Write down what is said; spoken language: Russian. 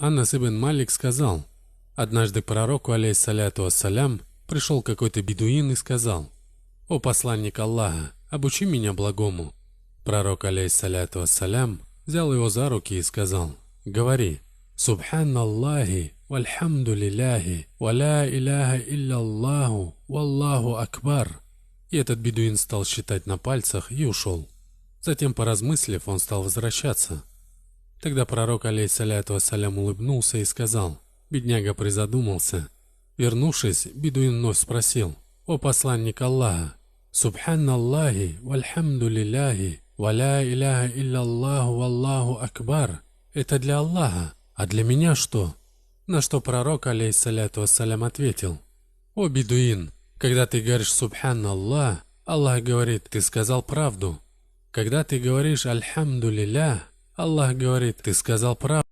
Анас ибн Малик сказал: однажды к пророку, алейхиссаляту вассалям, пришел какой-то бедуин и сказал: «О посланник Аллаха, обучи меня благому». Пророк, алейхиссаляту вассалям, взял его за руки и сказал: «Говори: Субханаллахи, вальхамду лилляхи, ва ля иляха илляллаху, валлаху акбар». И этот бедуин стал считать на пальцах и ушел. Затем, поразмыслив, он стал возвращаться. Тогда пророк, алейхиссаляту вассалям, улыбнулся и сказал: бедняга призадумался. Вернувшись, бедуин вновь спросил: «О посланник Аллаха, Субханаллахи, вальхамду лилляхи, ва ля иляха илляллаху, валлаху акбар. Это для Аллаха, а для меня что?» На что пророк, алейхиссаляту вассалям, ответил: «О бедуин, когда ты говоришь Субханаллах, Аллах говорит: ты сказал правду. Когда ты говоришь Альхамду лиллях, Аллах говорит: ты сказал правду».